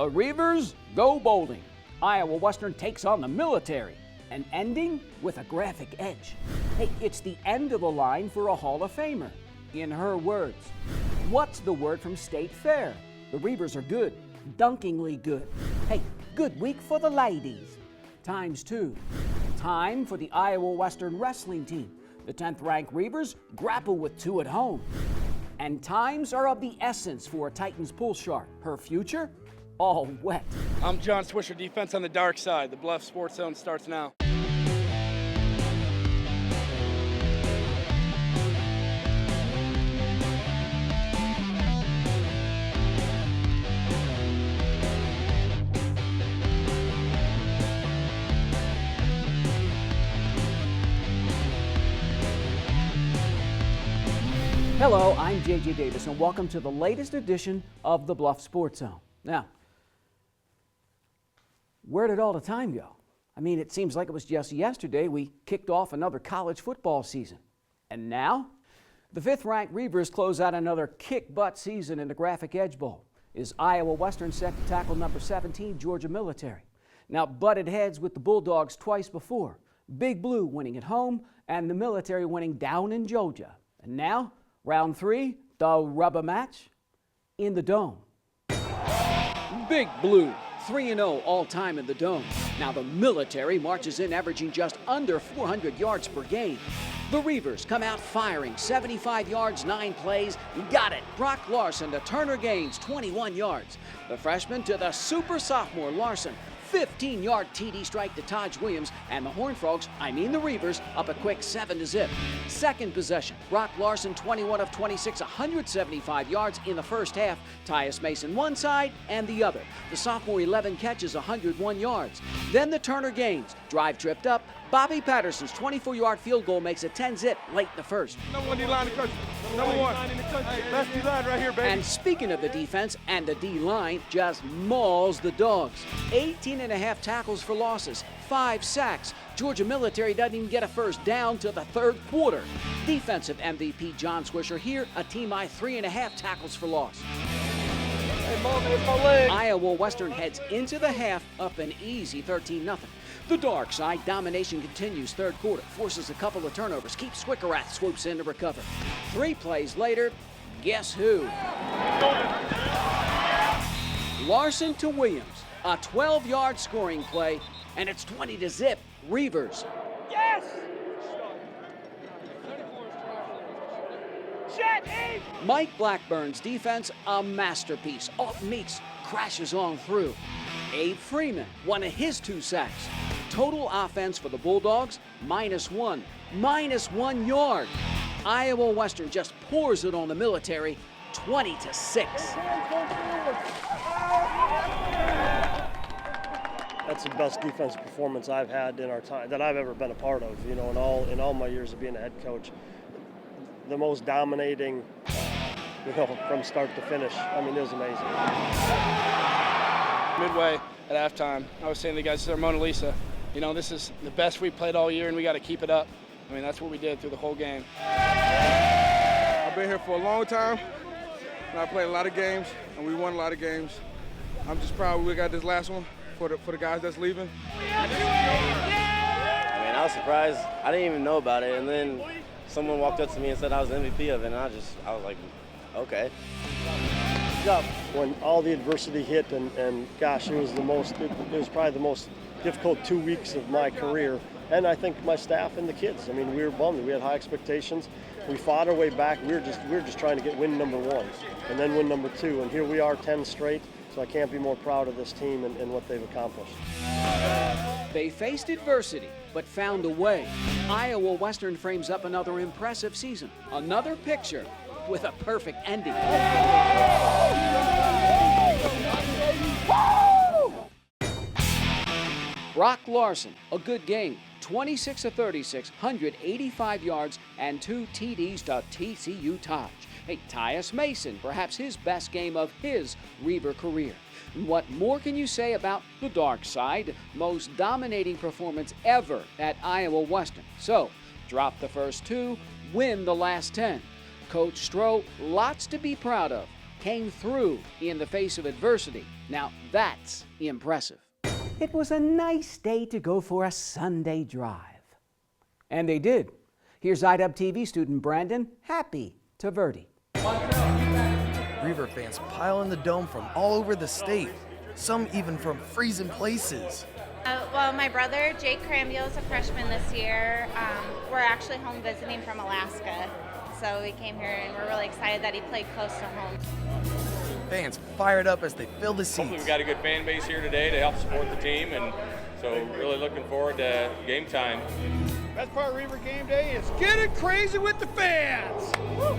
The Reavers go bowling. Iowa Western takes on the Military. And ending with a graphic edge. Hey, it's the end of the line for a Hall of Famer. In her words, what's the word from State Fair? The Reavers are good, dunkingly good. Hey, good week for the ladies. ×2. Time for the Iowa Western wrestling team. The 10th-ranked Reavers grapple with 2 at home. And times are of the essence for a Titans pull shark. Her future? All wet. I'm John Swisher, defense on the dark side. The Bluffs Sports Zone starts now. Hello, I'm JJ Davis, and welcome to the latest edition of the Bluffs Sports Zone. Now, where did all the time go? I mean, it seems like it was just yesterday we kicked off another college football season. And now, the 5th-ranked Reavers close out another kick-butt season in the Graphic Edge Bowl. Is Iowa Western set to tackle number 17, Georgia Military? Now, butted heads with the Bulldogs twice before. Big Blue winning at home, and the Military winning down in Georgia. And now, round 3, the rubber match in the Dome. Big Blue, 3-0 all-time in the Dome. Now the Military marches in averaging just under 400 yards per game. The Reavers come out firing, 75 yards, 9 plays. Got it. Brock Larson to Turner Gaines, 21 yards. The freshman to the super sophomore Larson, 15-yard TD strike to Taj Williams, and the Horned Frogs, the Reavers, up a quick 7-0. Second possession, Brock Larson, 21 of 26, 175 yards in the first half. Tyus Mason one side and the other. The sophomore 11 catches, 101 yards. Then the Turner Gaines, drive tripped up. Bobby Patterson's 24-yard field goal makes it 10-0 late in the first. Number 1 D-line in the country. Number 1. Hey, best D-line right here, baby. And speaking of the defense, and the D-line just mauls the Dogs. 18.5 tackles for losses, 5 sacks. Georgia Military doesn't even get a first down till the third quarter. Defensive MVP John Swisher here, a team-high 3.5 tackles for loss. Hey, Mom, it's my leg. Iowa Western heads into the half up an easy 13-0. The dark side domination continues third quarter, forces a couple of turnovers, keeps Swickerath swoops in to recover. 3 plays later, guess who? Larson to Williams, a 12-yard scoring play, and it's 20-0, Reavers. Yes! Mike Blackburn's defense, a masterpiece. Alt Meeks crashes on through. Abe Freeman, one of his 2 sacks. Total offense for the Bulldogs, -1. -1 yard. Iowa Western just pours it on the Military, 20-6. That's the best defensive performance I've had in our time that I've ever been a part of. You know, in all my years of being a head coach, the most dominating, from start to finish. It was amazing. Midway at halftime, I was saying to the guys, this is our Mona Lisa. This is the best we played all year, and we got to keep it up. That's what we did through the whole game. I've been here for a long time, and I played a lot of games, and we won a lot of games. I'm just proud we got this last one for the guys that's leaving. I was surprised. I didn't even know about it, and then someone walked up to me and said I was the MVP of it, and I was like, okay. When all the adversity hit, and gosh, it was probably the most difficult 2 weeks of my career, and I think my staff and the kids. We were bummed. We had high expectations. We fought our way back. We were just trying to get win number 1, and then win number 2, and here we are 10 straight. So I can't be more proud of this team and what they've accomplished. They faced adversity, but found a way. Iowa Western frames up another impressive season, another picture with a perfect ending. Brock Larson, a good game, 26 of 36, 185 yards, and 2 TDs to TCU Taj. Hey, Tyus Mason, perhaps his best game of his Reaver career. What more can you say about the dark side? Most dominating performance ever at Iowa Western. So, drop the first 2, win the last 10. Coach Stroh, lots to be proud of. Came through in the face of adversity. Now that's impressive. It was a nice day to go for a Sunday drive. And they did. Here's IWTV student Brandon, happy to Verde. River fans pile in the dome from all over the state, some even from freezing places. Well, my brother, Jake Crambiel, is a freshman this year. We're actually home visiting from Alaska, so we came here and we're really excited that he played close to home. Fans fired up as they fill the Hopefully seats. we've got a good fan base here today to help support the team, and so really looking forward to game time. Best part of River game day is getting crazy with the fans. Woo!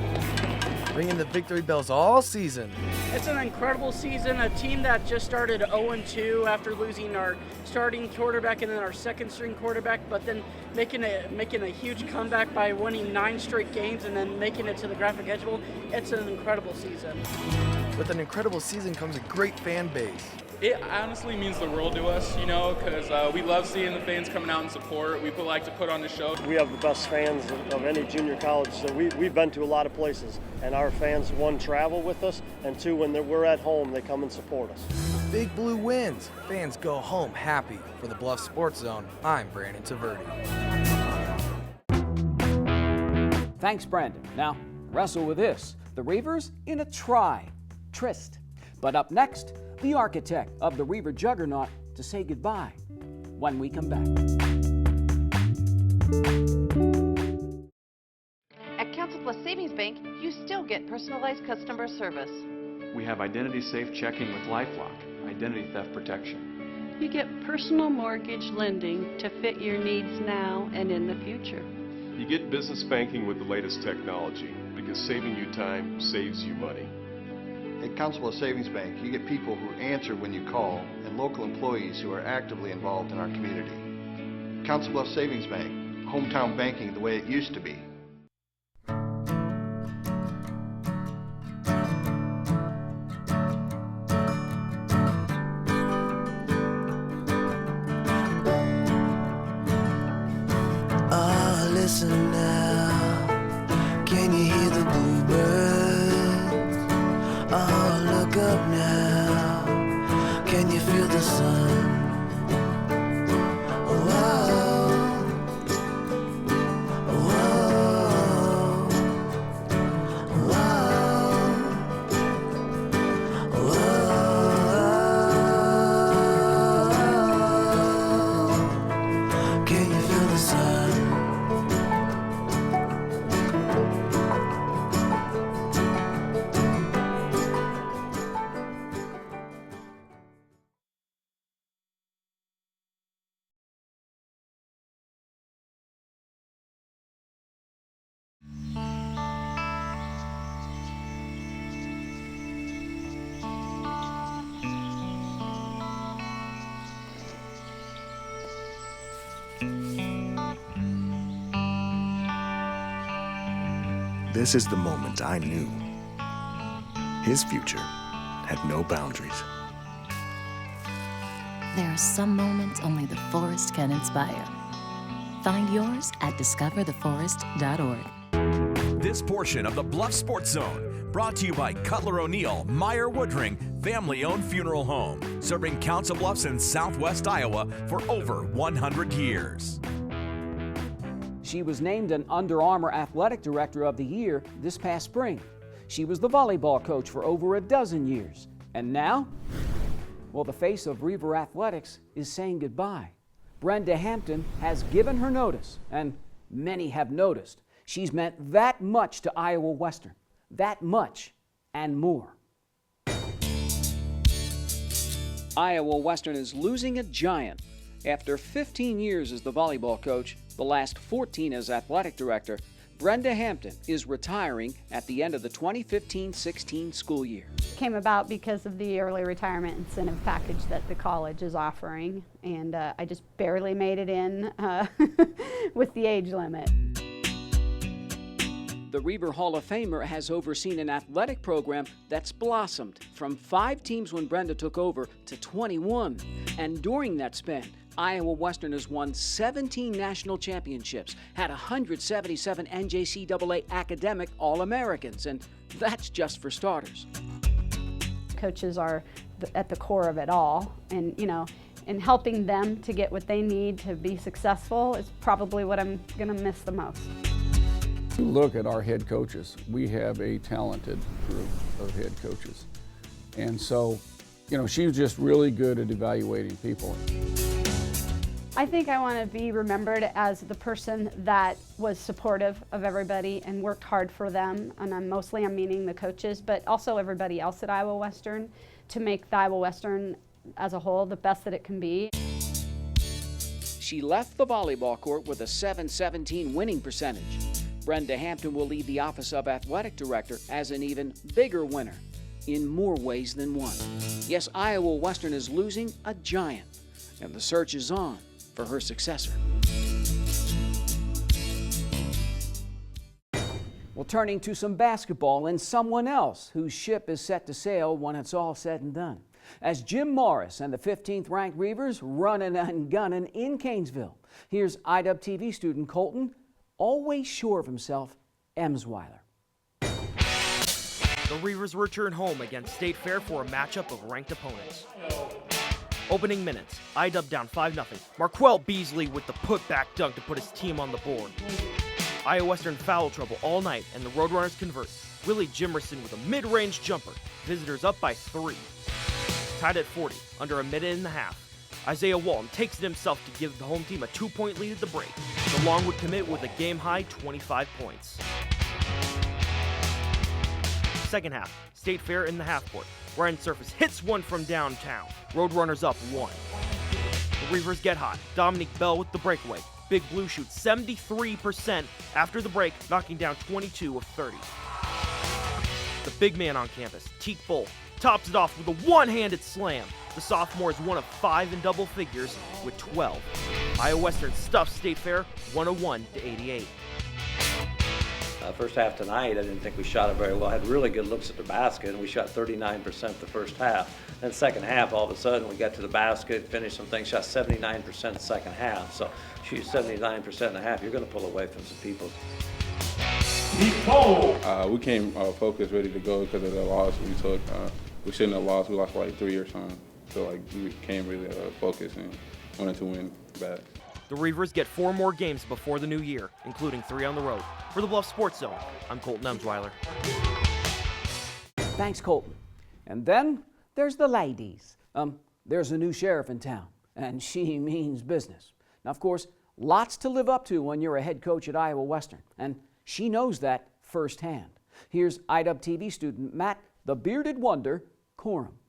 Ringing the victory bells all season. It's an incredible season, a team that just started 0-2 after losing our starting quarterback and then our second string quarterback, but then making a huge comeback by winning 9 straight games and then making it to the Graphic Edge Bowl. It's an incredible season. With an incredible season comes a great fan base. It honestly means the world to us, you know, because we love seeing the fans coming out and support. We like to put on the show. We have the best fans of any junior college, so we've been to a lot of places, and our fans, one, travel with us, and two, when we're at home, they come and support us. Big Blue wins. Fans go home happy. For the Bluffs Sports Zone, I'm Brandon Taverdi. Thanks, Brandon. Now, wrestle with this. The Reavers in a tryst. But up next, the architect of the River juggernaut to say goodbye when we come back. At Council Plus Savings Bank, you still get personalized customer service. We have identity-safe checking with LifeLock, identity theft protection. You get personal mortgage lending to fit your needs now and in the future. You get business banking with the latest technology, because saving you time saves you money. At Council of Savings Bank, you get people who answer when you call and local employees who are actively involved in our community. Council of Savings Bank, hometown banking the way it used to be. Oh, listen now, can you hear the bluebird? Oh, look up now, can you feel the sun? Whoa, whoa, whoa, whoa. Can you feel the sun? This is the moment I knew. His future had no boundaries. There are some moments only the forest can inspire. Find yours at discovertheforest.org. This portion of the Bluffs Sports Zone brought to you by Cutler O'Neill, Meyer Woodring, family-owned funeral home, serving Council Bluffs in southwest Iowa for over 100 years. She was named an Under Armour Athletic Director of the Year this past spring. She was the volleyball coach for over a dozen years. And now, well, the face of River Athletics is saying goodbye. Brenda Hampton has given her notice, and many have noticed. She's meant that much to Iowa Western, that much and more. Iowa Western is losing a giant. After 15 years as the volleyball coach, the last 14 as athletic director, Brenda Hampton is retiring at the end of the 2015-16 school year. Came about because of the early retirement incentive package that the college is offering, and I just barely made it in with the age limit. The River Hall of Famer has overseen an athletic program that's blossomed from 5 teams when Brenda took over to 21. And during that span, Iowa Western has won 17 national championships, had 177 NJCAA academic All-Americans, and that's just for starters. Coaches are at the core of it all. And, you know, and helping them to get what they need to be successful is probably what I'm going to miss the most. You look at our head coaches. We have a talented group of head coaches. And so, you know, she was just really good at evaluating people. I think I want to be remembered as the person that was supportive of everybody and worked hard for them. And I'm meaning the coaches, but also everybody else at Iowa Western, to make the Iowa Western as a whole the best that it can be. She left the volleyball court with a .717 winning percentage. Brenda Hampton will lead the Office of Athletic Director as an even bigger winner, in more ways than one. Yes, Iowa Western is losing a giant, and the search is on for her successor. Well, turning to some basketball and someone else whose ship is set to sail when it's all said and done. As Jim Morris and the 15th ranked Reavers running and gunning in Canesville. Here's IWTV student Colton, always sure of himself, Emsweiler. The Reavers return home against State Fair for a matchup of ranked opponents. Opening minutes, IW down 5-0. Marquel Beasley with the putback dunk to put his team on the board. Iowa Western foul trouble all night, and the Roadrunners convert. Willie Jimerson with a mid-range jumper. Visitors up by 3. Tied at 40, under a minute and a half. Isaiah Walton takes it himself to give the home team a 2-point lead at the break. The Long would commit with a game-high 25 points. Second half, State Fair in the half-court. Ryan Surface hits one from downtown. Roadrunners up 1. The Reavers get hot. Dominique Bell with the breakaway. Big Blue shoots 73% after the break, knocking down 22 of 30. The big man on campus, Teak Bull, tops it off with a one-handed slam. The sophomore is one of 5 in double figures with 12. Iowa Western stuffs State Fair 101-88. First half tonight, I didn't think we shot it very well. I had really good looks at the basket, and we shot 39% the first half. Then second half, all of a sudden, we got to the basket, finished some things, shot 79% the second half. So shoot 79% in the half, you're going to pull away from some people. We came focused, ready to go because of the loss we took. We shouldn't have lost. We lost for like 3 or something. So like we came really focused and wanted to win bad. The Reavers get 4 more games before the new year, including 3 on the road. For the Bluffs Sports Zone, I'm Colton Emsweiler. Thanks, Colton. And then there's the ladies. There's a new sheriff in town, and she means business. Now, of course, lots to live up to when you're a head coach at Iowa Western, and she knows that firsthand. Here's IWTV student Matt, the Bearded Wonder, Coram.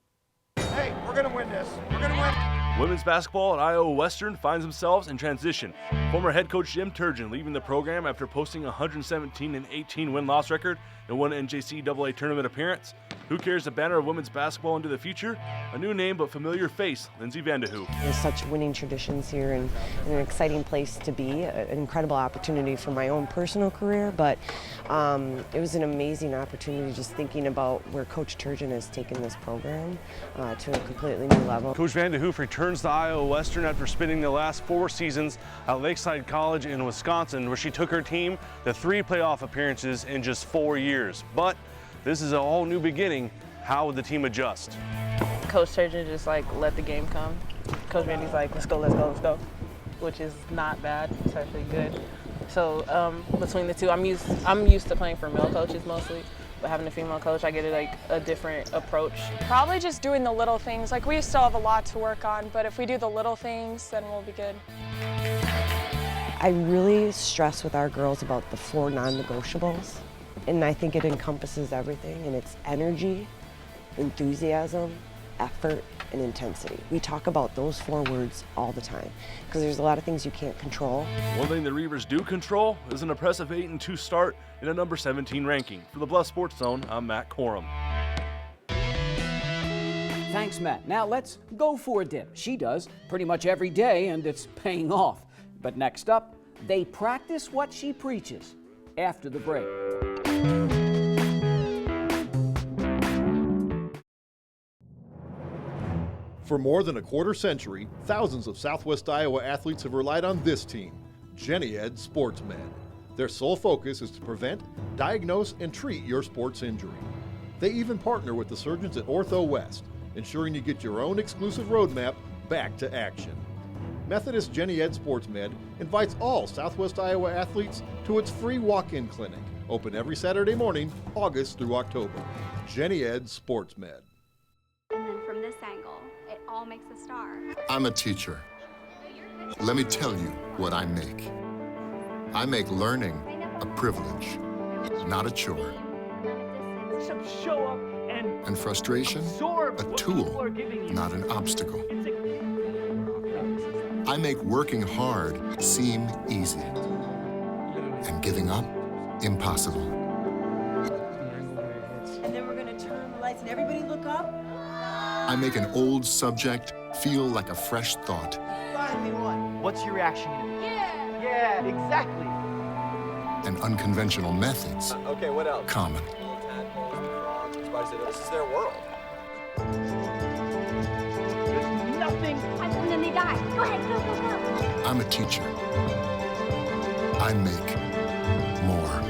Hey, we're going to win this. We're going to win. Women's basketball at Iowa Western finds themselves in transition. Former head coach Jim Turgeon leaving the program after posting a 117-18 win-loss record in one NJCAA tournament appearance. Who carries the banner of women's basketball into the future? A new name but familiar face, Lindsay Vandehoef. There's such winning traditions here and an exciting place to be, an incredible opportunity for my own personal career, but it was an amazing opportunity just thinking about where Coach Turgeon has taken this program to a completely new level. Coach Vandehoef returns to Iowa Western after spending the last 4 seasons at Lakeside College in Wisconsin, where she took her team to 3 playoff appearances in just 4 years. But this is a whole new beginning. How would the team adjust? Coach Turgeon just let the game come. Coach Randy's like, let's go, let's go, let's go, which is not bad. It's actually good. So between the two, I'm used to playing for male coaches mostly, but having a female coach, I get a different approach. Probably just doing the little things. We still have a lot to work on, but if we do the little things, then we'll be good. I really stress with our girls about the 4 non-negotiables. And I think it encompasses everything, and it's energy, enthusiasm, effort, and intensity. We talk about those 4 words all the time because there's a lot of things you can't control. One thing the Reavers do control is an impressive 8-2 start in a number 17 ranking. For the Bluffs Sports Zone, I'm Matt Coram. Thanks, Matt. Now let's go for a dip. She does pretty much every day, and it's paying off. But next up, they practice what she preaches after the break. For more than a quarter century, thousands of Southwest Iowa athletes have relied on this team, Jenny Ed Sportsmed. Their sole focus is to prevent, diagnose, and treat your sports injury. They even partner with the surgeons at Ortho West, ensuring you get your own exclusive roadmap back to action. Methodist Jenny Ed Sports Med invites all Southwest Iowa athletes to its free walk-in clinic, open every Saturday morning, August through October. Jenny Ed Sports Med. And then from this angle, it all makes a star. I'm a teacher. Let me tell you what I make. I make learning a privilege, not a chore. Show up And frustration, a tool, not an obstacle. I make working hard seem easy, and giving up impossible. And then we're going to turn the lights and everybody look up. I make an old subject feel like a fresh thought. Finally won. What's your reaction gonna be? Yeah, exactly. And unconventional methods Okay, what else? common. This is their world. There's nothing. And then they die. Go ahead, go, go, go. I'm a teacher. I make more.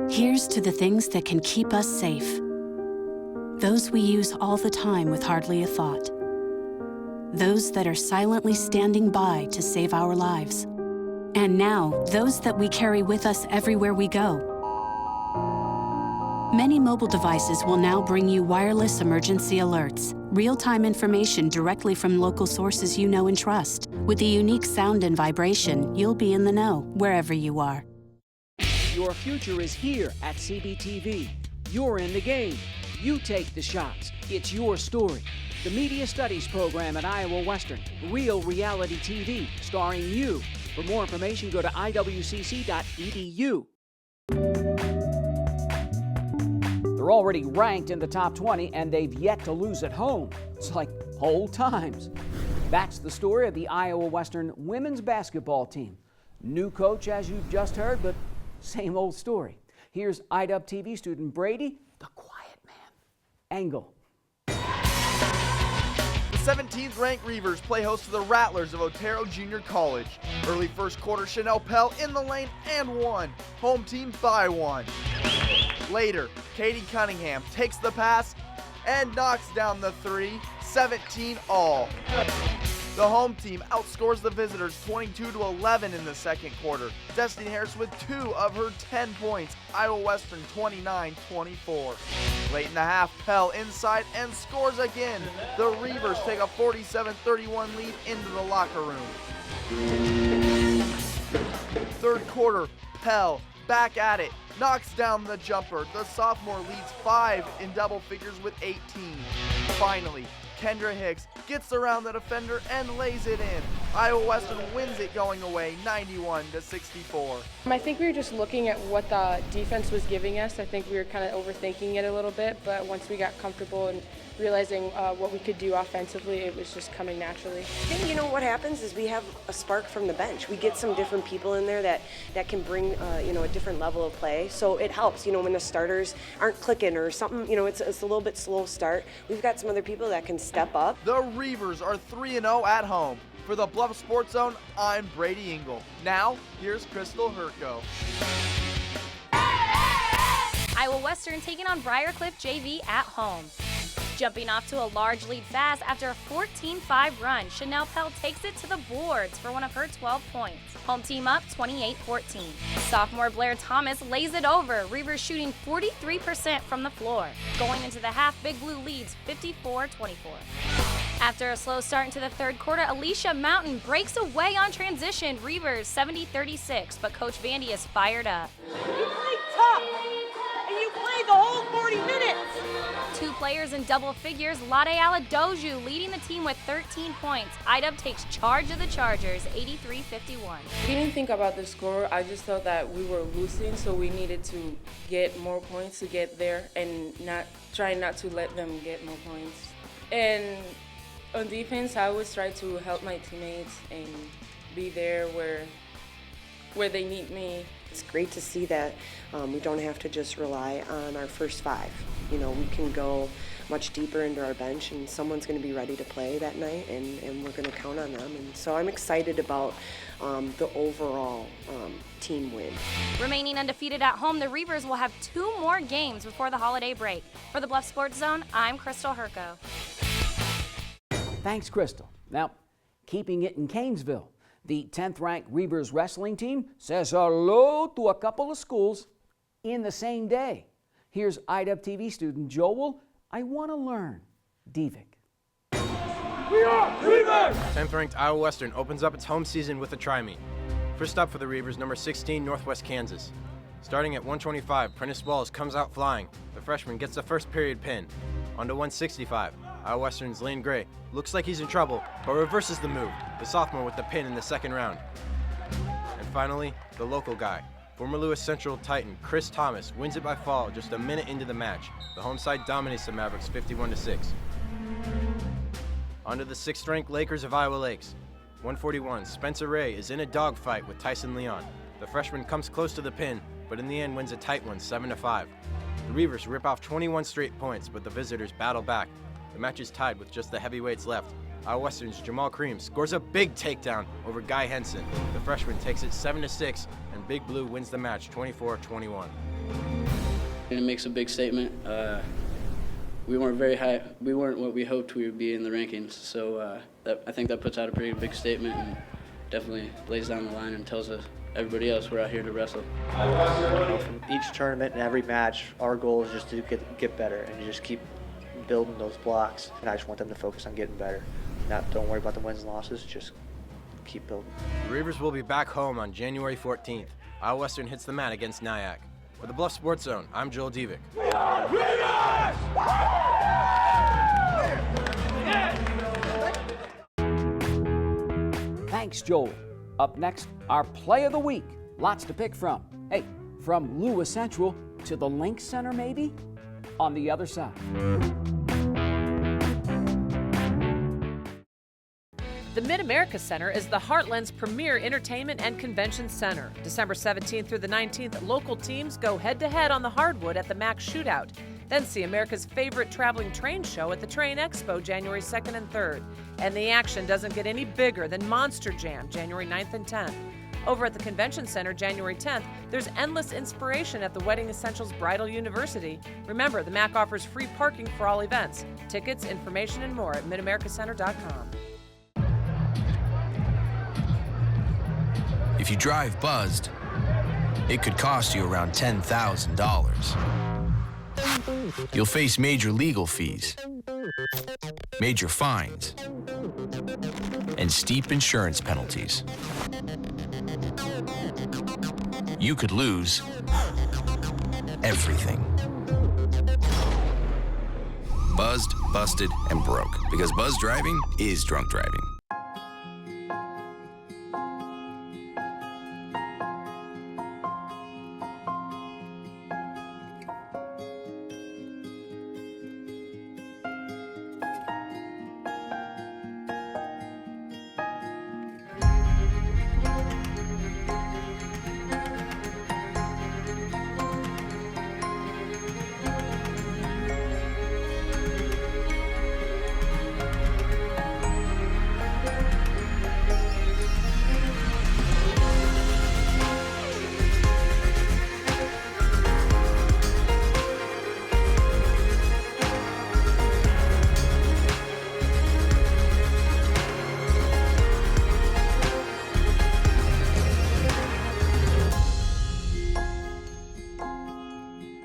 Here's to the things that can keep us safe. Those we use all the time with hardly a thought. Those that are silently standing by to save our lives. And now, those that we carry with us everywhere we go. Many mobile devices will now bring you wireless emergency alerts, real-time information directly from local sources you know and trust. With the unique sound and vibration, you'll be in the know, wherever you are. Your future is here at CBTV. You're in the game. You take the shots. It's your story. The Media Studies program at Iowa Western. Real reality TV, starring you. For more information, go to iwcc.edu. They're already ranked in the top 20, and they've yet to lose at home. It's like old times. That's the story of the Iowa Western women's basketball team. New coach, as you've just heard, but same old story. Here's IDUB TV student Brady, the quiet man, Engel. The 17th ranked Reavers play host to the Rattlers of Otero Junior College. Early first quarter, Chanel Pell in the lane and one. Home team by one. Later, Katie Cunningham takes the pass and knocks down the three, 17 all. The home team outscores the visitors 22-11 in the second quarter. Destiny Harris with 2 of her 10 points. Iowa Western 29-24. Late in the half, Pell inside and scores again. The Reavers take a 47-31 lead into the locker room. Third quarter, Pell back at it. Knocks down the jumper. The sophomore leads 5 in double figures with 18. Finally, Kendra Hicks gets around the defender and lays it in. Iowa Western wins it going away 91-64. I think we were just looking at what the defense was giving us. I think we were kind of overthinking it a little bit, but once we got comfortable and realizing what we could do offensively, it was just coming naturally. I think, you know, what happens is we have a spark from the bench. We get some different people in there that can bring, you know, a different level of play. So it helps, you know, when the starters aren't clicking or something, you know, it's a little bit slow start. We've got some other people that can step up. The Reavers are 3-0 at home. For the Bluffs Sports Zone, I'm Brady Engel. Now, here's Crystal Herco. Iowa Western taking on Briarcliff JV at home. Jumping off to a large lead fast after a 14-5 run, Chanel Pell takes it to the boards for one of her 12 points. Home team up 28-14. Sophomore Blair Thomas lays it over, Reavers shooting 43% from the floor. Going into the half, Big Blue leads 54-24. After a slow start into the third quarter, Alicia Mountain breaks away on transition, Reavers 70-36, but Coach Vandy is fired up. You played tough, and you played the whole 40 minutes. 2 players in double figures, Lade Aladoju leading the team with 13 points. IDUB takes charge of the Chargers, 83-51. We didn't think about the score. I just felt that we were losing, so we needed to get more points to get there and try not to let them get more points. And on defense, I always try to help my teammates and be there where where they need me. It's great to see that we don't have to just rely on our first 5. You know, we can go much deeper into our bench, and someone's going to be ready to play that night, and we're going to count on them. And so I'm excited about the overall team win. Remaining undefeated at home, the Reavers will have 2 more games before the holiday break. For the Bluff Sports Zone, I'm Crystal Herco. Thanks, Crystal. Now, keeping it in Canesville, the 10th-ranked Reavers wrestling team says hello to a couple of schools in the same day. Here's IWTV student Joel, I want to learn, Divic. We are Reavers! 10th-ranked Iowa Western opens up its home season with a tri-meet. First up for the Reavers, number 16, Northwest Kansas. Starting at 125, Prentice Walls comes out flying. The freshman gets the first period pin. On to 165, Iowa Western's Lane Gray looks like he's in trouble, but reverses the move, the sophomore with the pin in the second round. And finally, the local guy. Former Lewis Central Titan Chris Thomas wins it by fall just a minute into the match. The home side dominates the Mavericks 51-6. On to the 6th-ranked Lakers of Iowa Lakes. 141, Spencer Ray is in a dogfight with Tyson Leon. The freshman comes close to the pin, but in the end wins a tight one, 7-5. The Reavers rip off 21 straight points, but the visitors battle back. The match is tied with just the heavyweights left. Iowa Western's Jamal Cream scores a big takedown over Guy Henson. The freshman takes it 7-6, and Big Blue wins the match 24-21. And it makes a big statement. We weren't very high. We weren't what we hoped we would be in the rankings. So I think that puts out a pretty big statement and definitely lays down the line and tells us, everybody else, we're out here to wrestle. From each tournament and every match, our goal is just to get better and to just keep building those blocks. And I just want them to focus on getting better. Don't worry about the wins and losses, just keep building. The Reavers will be back home on January 14th. Iowa Western hits the mat against Nyack. For the Bluff Sports Zone, I'm Joel Divic. We are Reavers! Thanks, Joel. Up next, our play of the week. Lots to pick from. Hey, from Lewis Central to the Link Center, maybe? On the other side. The Mid-America Center is the Heartland's premier entertainment and convention center. December 17th through the 19th, local teams go head-to-head on the hardwood at the Mac Shootout. Then see America's favorite traveling train show at the Train Expo January 2nd and 3rd. And the action doesn't get any bigger than Monster Jam January 9th and 10th. Over at the Convention Center January 10th, there's endless inspiration at the Wedding Essentials Bridal University. Remember, the MAC offers free parking for all events. Tickets, information, and more at midamericacenter.com. If you drive buzzed, it could cost you around $10,000. You'll face major legal fees, major fines, and steep insurance penalties. You could lose everything. Buzzed, busted, and broke, because buzz driving is drunk driving.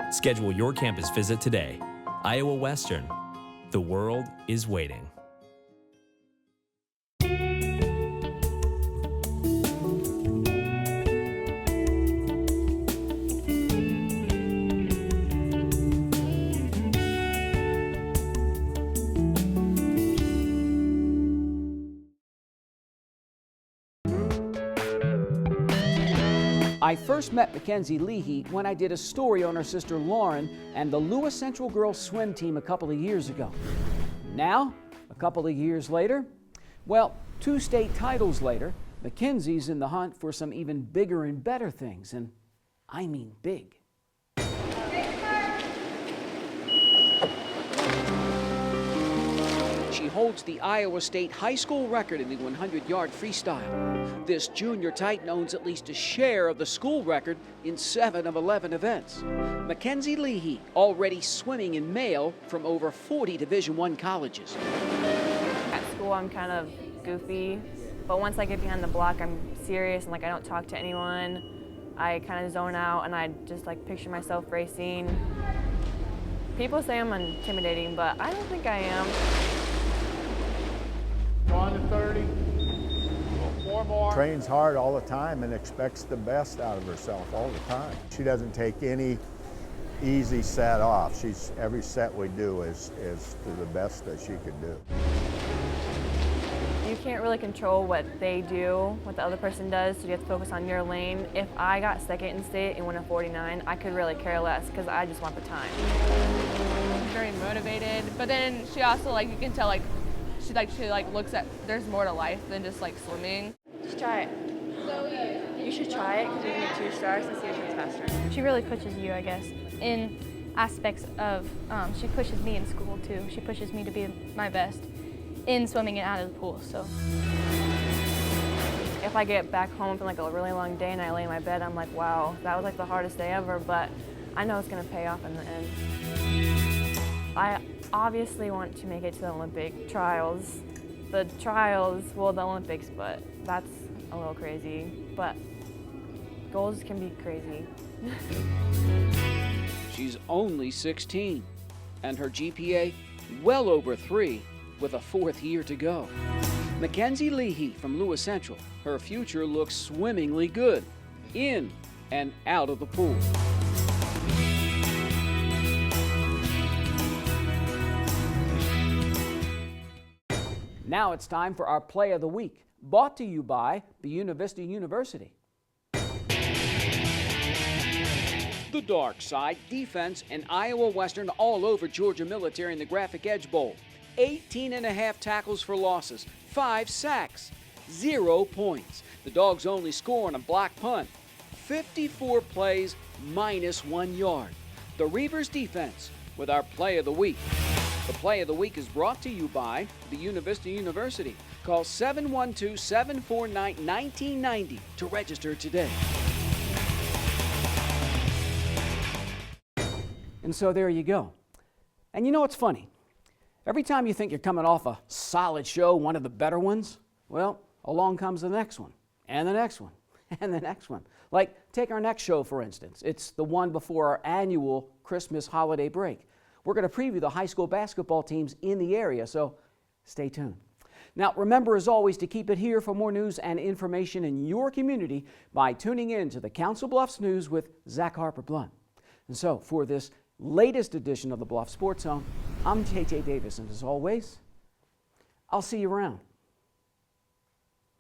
Schedule your campus visit today. Iowa Western. The world is waiting. I first met Mackenzie Lee when I did a story on her sister Lauren and the Lewis Central girls swim team a couple of years ago. Now, a couple of years later, well, 2 state titles later, Mackenzie's in the hunt for some even bigger and better things, and I mean big. She holds the Iowa State high school record in the 100-yard freestyle. This junior titan owns at least a share of the school record in 7 of 11 events. Mackenzie Lee already swimming in male from over 40 Division I colleges. At school, I'm kind of goofy, but once I get behind the block, I'm serious and I don't talk to anyone. I kind of zone out and I just picture myself racing. People say I'm intimidating, but I don't think I am. 1 to 30. 4 more. Trains hard all the time and expects the best out of herself all the time. She doesn't take any easy set off. Every set we do is to the best that she could do. You can't really control what they do, what the other person does, so you have to focus on your lane. If I got second in state and went a 49, I could really care less because I just want the time. Very motivated, but then she also you can tell she looks at there's more to life than just swimming. Just try it. You should try it because you can get 2 stars and see which one's faster. She really pushes you, I guess, in aspects of, she pushes me in school too. She pushes me to be my best in swimming and out of the pool, so. If I get back home from a really long day and I lay in my bed, I'm like, wow, that was the hardest day ever, but I know it's gonna pay off in the end. I obviously want to make it to the Olympic trials. The Olympics, but that's a little crazy, but goals can be crazy. She's only 16, and her GPA well over 3 with a 4th year to go. Mackenzie Lee from Lewis Central, her future looks swimmingly good, in and out of the pool. Now it's time for our Play of the Week, brought to you by Buena Vista University. The Dark Side defense and Iowa Western all over Georgia Military in the Graphic Edge Bowl. 18.5 tackles for losses, 5 sacks, 0 points. The Dogs only score on a block punt. 54 plays, -1 yard. The Reavers defense with our Play of the Week. The Play of the Week is brought to you by Buena Vista University. Call 712-749-1990 to register today. And so there you go. And you know what's funny? Every time you think you're coming off a solid show, one of the better ones, well, along comes the next one, and the next one, and the next one. Take our next show, for instance. It's the one before our annual Christmas holiday break. We're going to preview the high school basketball teams in the area, so stay tuned. Now, remember, as always, to keep it here for more news and information in your community by tuning in to the Council Bluffs News with Zach Harper-Blunt. And so, for this latest edition of the Bluff Sports Zone, I'm JJ Davis, and as always, I'll see you around.